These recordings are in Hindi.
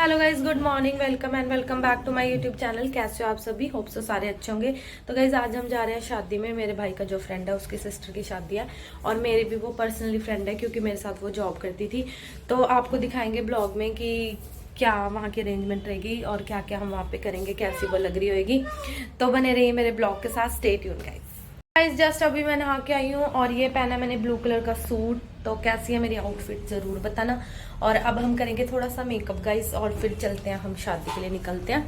Hello guys, good morning, welcome and welcome back to my YouTube channel. कैसे हो आप सभी? होप सो सारे अच्छे होंगे। तो गाइज आज हम जा रहे हैं शादी में। मेरे भाई का जो फ्रेंड है उसकी सिस्टर की शादी है और मेरी भी वो पर्सनली फ्रेंड है क्योंकि मेरे साथ वो जॉब करती थी। तो आपको दिखाएंगे ब्लॉग में कि क्या वहाँ की अरेंजमेंट रहेगी और क्या क्या हम वहाँ पे करेंगे, कैसी वो लग रही होगी। तो बने रहिए मेरे ब्लॉग के साथ, स्टे ट्यून गाइज। जस्ट अभी मैं नहा के आई हूँ और ये पहना मैंने ब्लू कलर का सूट। तो कैसी है मेरी आउटफिट जरूर बताना। और अब हम करेंगे थोड़ा सा मेकअप गाइस और फिर चलते हैं, हम शादी के लिए निकलते हैं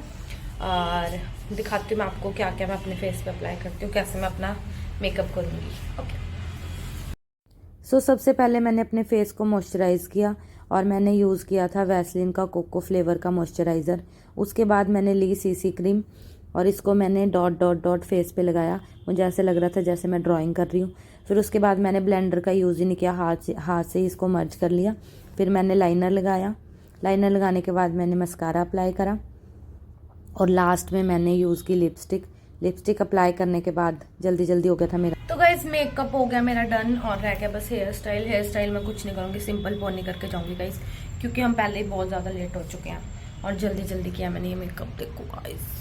और दिखाती हूँ मैं आपको क्या क्या मैं अपने फेस पे अप्लाई करती हूँ, कैसे मैं अपना मेकअप करूँगी। ओके। सो सबसे पहले मैंने अपने फेस को मॉइस्चराइज़ किया और मैंने यूज़ किया था वैसलीन का कोको फ्लेवर का मॉइस्चराइज़र। उसके बाद मैंने ली सीसी क्रीम और इसको मैंने डॉट डॉट डॉट फेस पे लगाया। मुझे ऐसे लग रहा था जैसे मैं ड्राइंग कर रही हूँ। फिर उसके बाद मैंने ब्लेंडर का यूज़ ही नहीं किया, हाथ से ही इसको मर्ज कर लिया। फिर मैंने लाइनर लगाया। लाइनर लगाने के बाद मैंने मस्कारा अप्लाई करा और लास्ट में मैंने यूज़ की लिपस्टिक अप्लाई करने के बाद जल्दी जल्दी हो गया था मेरा। तो गाइस मेकअप हो गया मेरा डन और रह गया बस हेयर स्टाइल मैं कुछ नहीं करूँगी, सिंपल पोनी करके जाऊँगी गाइस, क्योंकि हम पहले ही बहुत ज़्यादा लेट हो चुके हैं और जल्दी जल्दी किया मैंने ये मेकअप। देखो गाइस,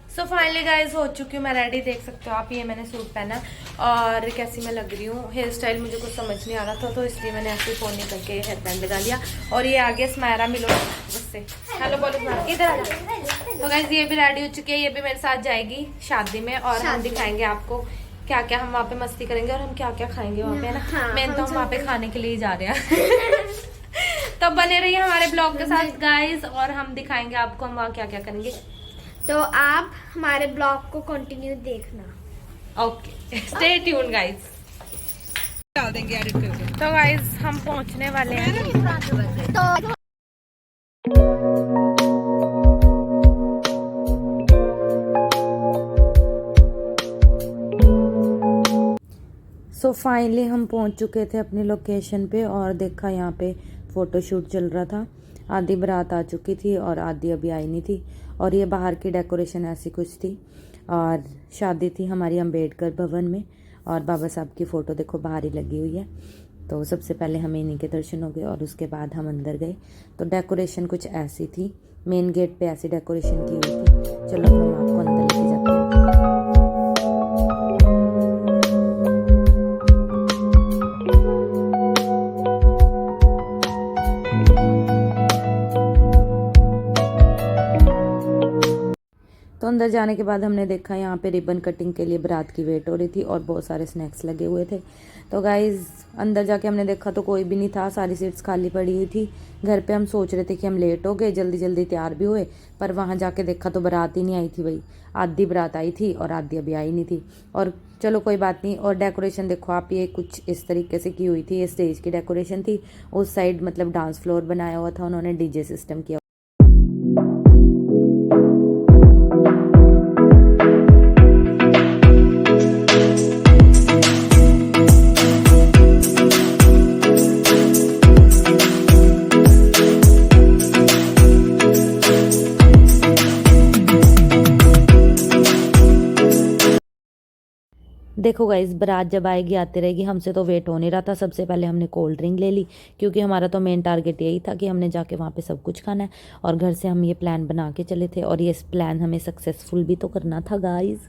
सो फाइनली गाइज हो चुकी हूँ मैं रेडी, देख सकते हो आप। ये मैंने सूट पहना और कैसी मैं लग रही हूँ। हेयर स्टाइल मुझे कुछ समझ नहीं आ रहा था तो इसलिए मैंने ऐसे फोन करके हेयर बैंड लगा लिया। और ये आगे स्मायरा मिलो उससे हेलो बोलो, इधर आ जाओ। तो गाइज ये भी रेडी हो चुकी है, ये भी मेरे साथ जाएगी शादी में और हम दिखाएंगे आपको क्या क्या हम वहाँ पे मस्ती करेंगे और हम क्या क्या खाएंगे वहाँ पे ना। मेन तो हम वहाँ पे खाने के लिए ही जा रहे हैं। तो बने रहिए हमारे ब्लॉग के साथ गाइज और हम दिखाएंगे आपको हम वहाँ क्या क्या करेंगे। तो आप हमारे ब्लॉग को कंटिन्यू देखना। Okay, stay tune guys. डाल देंगे एडिट करके। तो गाइस हम पहुंचने वाले हैं। सो फाइनली हम पहुंच चुके थे अपनी लोकेशन पे और देखा यहाँ पे फ़ोटोशूट चल रहा था। आधी बारात आ चुकी थी और आधी अभी आई नहीं थी। और ये बाहर की डेकोरेशन ऐसी कुछ थी और शादी थी हमारी अम्बेडकर भवन में और बाबा साहब की फ़ोटो देखो बाहर ही लगी हुई है। तो सबसे पहले हमें इन्हीं के दर्शन हो गए और उसके बाद हम अंदर गए। तो डेकोरेशन कुछ ऐसी थी, मेन गेट पे ऐसी डेकोरेशन की हुई थी। चलो हम आपको अंदर लेके जाते हैं। तो अंदर जाने के बाद हमने देखा यहाँ पे रिबन कटिंग के लिए बारात की वेट हो रही थी और बहुत सारे स्नैक्स लगे हुए थे। तो गाइज अंदर जाके हमने देखा तो कोई भी नहीं था, सारी सीट्स खाली पड़ी हुई थी। घर पे हम सोच रहे थे कि हम लेट हो गए, जल्दी जल्दी तैयार भी हुए, पर वहाँ जाके देखा तो बारात ही नहीं आई थी भाई। आधी बारात आई थी और आधी अभी आई नहीं थी। और चलो कोई बात नहीं। और डेकोरेशन देखो आप, ये कुछ इस तरीके से की हुई थी। ये स्टेज की डेकोरेशन थी, उस साइड मतलब डांस फ्लोर बनाया हुआ था उन्होंने, डीजे सिस्टम किया। देखो गाइस बारात जब आएगी आती रहेगी, हमसे तो वेट हो नहीं रहा था। सबसे पहले हमने कोल्ड ड्रिंक ले ली क्योंकि हमारा तो मेन टारगेट यही था कि हमने जाके वहाँ पे सब कुछ खाना है। और घर से हम ये प्लान बना के चले थे और ये प्लान हमें सक्सेसफुल भी तो करना था गाइस।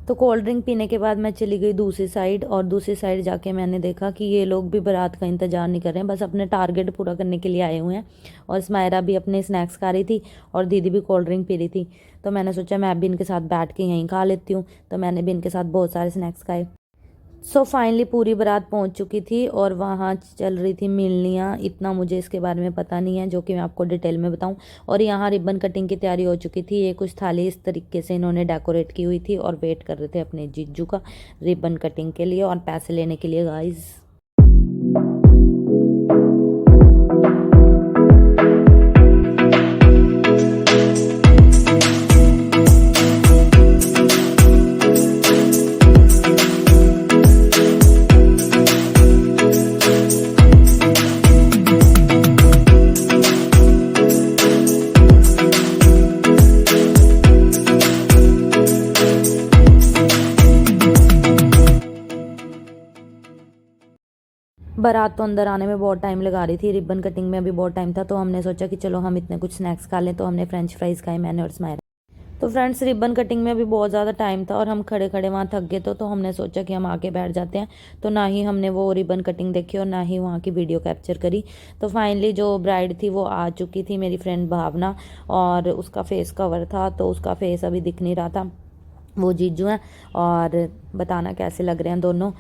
तो कोल्ड ड्रिंक पीने के बाद मैं चली गई दूसरी साइड और दूसरी साइड जाके मैंने देखा कि ये लोग भी बारात का इंतजार नहीं कर रहे हैं, बस अपने टारगेट पूरा करने के लिए आए हुए हैं। और स्मायरा भी अपने स्नैक्स खा रही थी और दीदी भी कोल्ड ड्रिंक पी रही थी। तो मैंने सोचा मैं भी इनके साथ बैठ के यहीं खा लेती हूँ। तो मैंने भी इनके साथ बहुत सारे स्नैक्स खाए। सो फाइनली पूरी बारात पहुंच चुकी थी और वहाँ चल रही थी मिलनियाँ। इतना मुझे इसके बारे में पता नहीं है जो कि मैं आपको डिटेल में बताऊं। और यहाँ रिबन कटिंग की तैयारी हो चुकी थी। ये कुछ थाली इस तरीके से इन्होंने डेकोरेट की हुई थी और वेट कर रहे थे अपने जीजू का रिबन कटिंग के लिए और पैसे लेने के लिए गाइज। बारात तो अंदर आने में बहुत टाइम लगा रही थी, रिबन कटिंग में अभी बहुत टाइम था, तो हमने सोचा कि चलो हम इतने कुछ स्नैक्स खा लें, तो हमने फ्रेंच फ्राइज़ खाए मैंने और स्माइरा। तो फ्रेंड्स रिबन कटिंग में भी बहुत ज़्यादा टाइम था और हम खड़े खड़े वहाँ थक गए, तो हमने सोचा कि हम आके बैठ जाते हैं। तो ना ही हमने वो रिबन कटिंग देखी और ना ही वहाँ की वीडियो कैप्चर करी। तो फाइनली जो ब्राइड थी वो आ चुकी थी, मेरी फ्रेंड भावना, और उसका फेस कवर था, तो उसका फेस अभी दिख नहीं रहा था। वो जीजू हैं और बताना कैसे लग रहे हैं दोनों।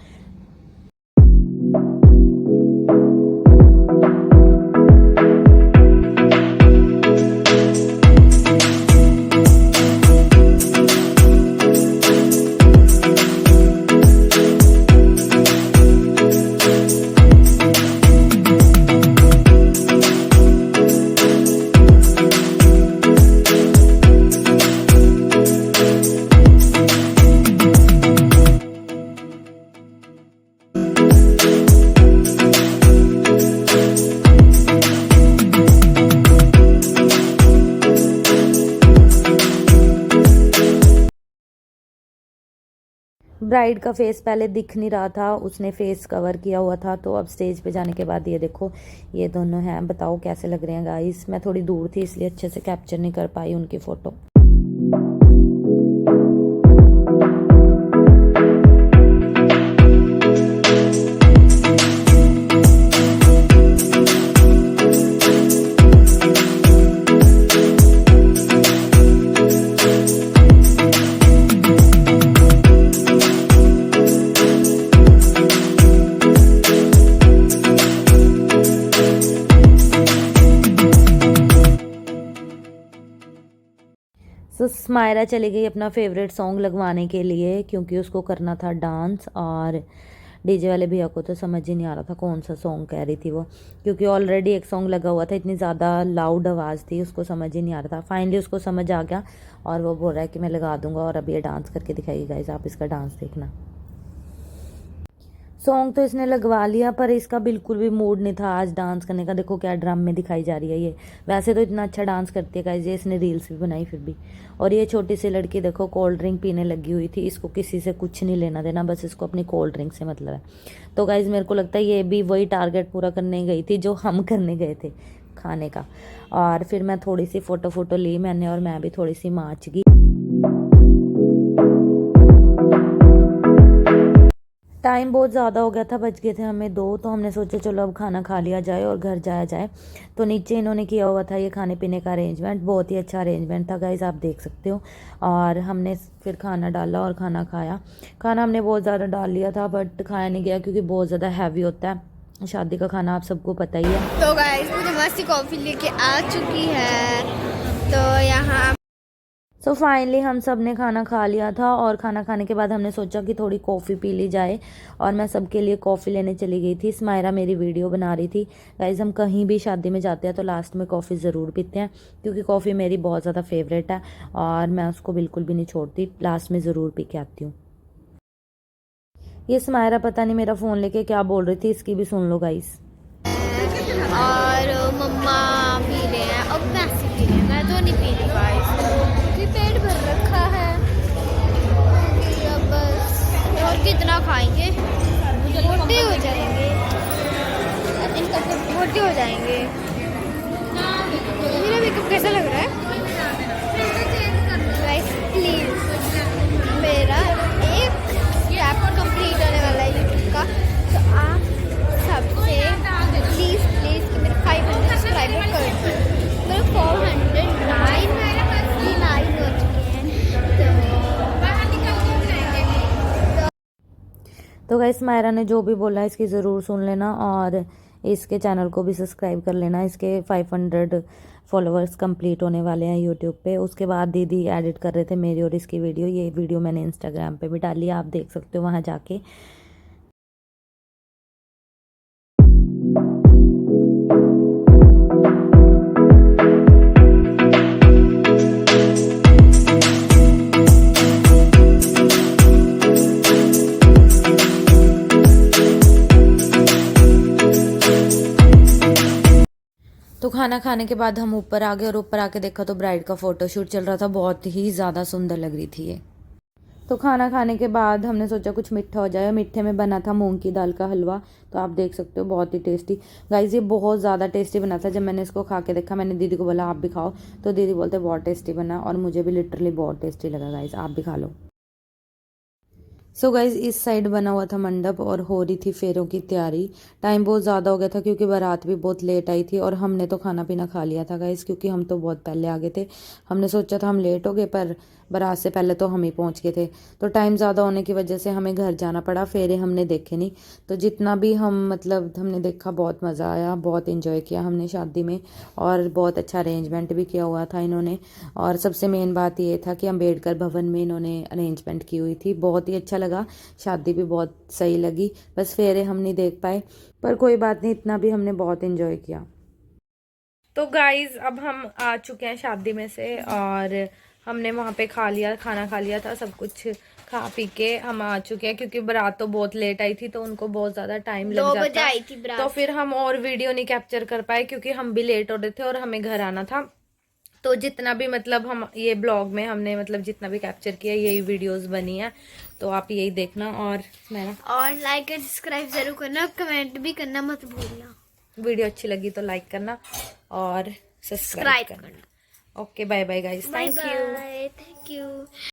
ब्राइड का फेस पहले दिख नहीं रहा था, उसने फेस कवर किया हुआ था। तो अब स्टेज पे जाने के बाद ये देखो ये दोनों हैं, बताओ कैसे लग रहे हैं गाइस। मैं थोड़ी दूर थी इसलिए अच्छे से कैप्चर नहीं कर पाई उनकी फ़ोटो। तो स्मायरा चली गई अपना फेवरेट सॉन्ग लगवाने के लिए, क्योंकि उसको करना था डांस। और डीजे वाले भैया को तो समझ ही नहीं आ रहा था कौन सा सॉन्ग कह रही थी वो, क्योंकि ऑलरेडी एक सॉन्ग लगा हुआ था, इतनी ज़्यादा लाउड आवाज़ थी, उसको समझ ही नहीं आ रहा था। फाइनली उसको समझ आ गया और वो बोल रहा है कि मैं लगा दूंगा और अब ये डांस करके दिखाएगी गाइस, आप इसका डांस देखना। सॉन्ग तो इसने लगवा लिया पर इसका बिल्कुल भी मूड नहीं था आज डांस करने का। देखो क्या ड्राम में दिखाई जा रही है ये, वैसे तो इतना अच्छा डांस करती है गाइस ये, इसने रील्स भी बनाई फिर भी। और ये छोटी सी लड़की देखो कोल्ड ड्रिंक पीने लगी हुई थी, इसको किसी से कुछ नहीं लेना देना, बस इसको अपनी कोल्ड ड्रिंक से मतलब है। तो गाइस मेरे को लगता है ये भी वही टारगेट पूरा करने गई थी जो हम करने गए थे, खाने का। और फिर मैं थोड़ी सी फ़ोटो ली मैंने और मैं भी थोड़ी सी नाच गई। टाइम बहुत ज़्यादा हो गया था, बज गए थे हमें 2, तो हमने सोचा चलो अब खाना खा लिया जाए और घर जाया जाए। तो नीचे इन्होंने किया हुआ था ये खाने पीने का अरेंजमेंट, बहुत ही अच्छा अरेंजमेंट था गाइस, आप देख सकते हो। और हमने फिर खाना डाला और खाना खाया। खाना हमने बहुत ज़्यादा डाल लिया था बट खाया नहीं गया क्योंकि बहुत ज़्यादा हैवी होता है शादी का खाना, आप सबको पता ही है। तो गाइस मुझे मस्ती कॉफ़ी लेके आ चुकी है, तो यहाँ सो फाइनली हम सब ने खाना खा लिया था और खाना खाने के बाद हमने सोचा कि थोड़ी कॉफ़ी पी ली जाए और मैं सबके लिए कॉफ़ी लेने चली गई थी। स्मायरा मेरी वीडियो बना रही थी। गाइस हम कहीं भी शादी में जाते हैं तो लास्ट में कॉफ़ी ज़रूर पीते हैं, क्योंकि कॉफ़ी मेरी बहुत ज़्यादा फेवरेट है और मैं उसको बिल्कुल भी नहीं छोड़ती, लास्ट में ज़रूर पी के आती हूँ। ये स्मायरा पता नहीं मेरा फ़ोन लेके क्या बोल रही थी, इसकी भी सुन लो गाइस। और मम्मा पी रहे हैं और मैसी पी रहे हैं, मैं तो नहीं पी रही गाइस क्योंकि पेट भर रखा है। अब बस और कितना खाएंगे, मोटे हो जाएंगे, मोटे हो जाएंगे। मेरा मेकअप कैसा लग रहा है गाइस? प्लीज मेरा एक स्टेप कंप्लीट होने वाला है यूट्यूब का, तो आप सबसे प्लीज़ कि मेरे 500 सब्सक्राइबर कर दो। मेरे 409 हो चुके हैं। तो गाइस मायरा ने जो भी बोला इसकी ज़रूर सुन लेना और इसके चैनल को भी सब्सक्राइब कर लेना। इसके 500 फॉलोअर्स कंप्लीट होने वाले हैं यूट्यूब पे। उसके बाद दीदी एडिट कर रहे थे मेरी और इसकी वीडियो। ये वीडियो मैंने इंस्टाग्राम पे भी डाली है, आप देख सकते हो वहाँ जाके। तो खाना खाने के बाद हम ऊपर आ गए और ऊपर आके देखा तो ब्राइड का फ़ोटोशूट चल रहा था। बहुत ही ज़्यादा सुंदर लग रही थी ये। तो खाना खाने के बाद हमने सोचा कुछ मीठा हो जाए। मीठे में बना था मूंग की दाल का हलवा, तो आप देख सकते हो बहुत ही टेस्टी। गाइस ये बहुत ज़्यादा टेस्टी बना था। जब मैंने इसको खा के देखा, मैंने दीदी को बोला आप भी खाओ, तो दीदी बोलते बहुत टेस्टी बना, और मुझे भी लिटरली बहुत टेस्टी लगा। गाइस आप भी खा लो। सो गाइज इस साइड बना हुआ था मंडप और हो रही थी फेरों की तैयारी। टाइम बहुत ज़्यादा हो गया था क्योंकि बारात भी बहुत लेट आई थी, और हमने तो खाना पीना खा लिया था गाइज, क्योंकि हम तो बहुत पहले आ गए थे। हमने सोचा था हम लेट हो गए, पर बारात से पहले तो हम ही पहुंच गए थे। तो टाइम ज़्यादा होने की वजह से हमें घर जाना पड़ा। फेरे हमने देखे नहीं, तो जितना भी हमने देखा, बहुत मज़ा आया, बहुत इन्जॉय किया हमने शादी में, और बहुत अच्छा अरेंजमेंट भी किया हुआ था इन्होंने। और सबसे मेन बात ये था कि अम्बेडकर भवन में इन्होंने अरेंजमेंट की हुई थी, बहुत ही अच्छा लगा। शादी भी बहुत सही लगी, बस फेरे हम नहीं देख पाए, पर कोई बात नहीं, इतना भी हमने बहुत इन्जॉय किया। तो गाइज अब हम आ चुके हैं शादी में से, और हमने वहाँ पे खाना खा लिया था। सब कुछ खा पी के हम आ चुके हैं, क्योंकि बारात तो बहुत लेट आई थी, तो उनको बहुत ज़्यादा टाइम लग 2 बजे जाता। आई थी बारात। तो फिर हम और वीडियो नहीं कैप्चर कर पाए, क्योंकि हम भी लेट हो रहे थे और हमें घर आना था। तो जितना भी हम ये ब्लॉग में हमने जितना भी कैप्चर किया, यही वीडियोस बनी है, तो आप यही देखना। और लाइक और सब्सक्राइब जरूर करना, कमेंट भी करना मत भूलना। वीडियो अच्छी लगी तो लाइक करना और सब्सक्राइब करना। Okay, bye bye guys, thank you. Thank you.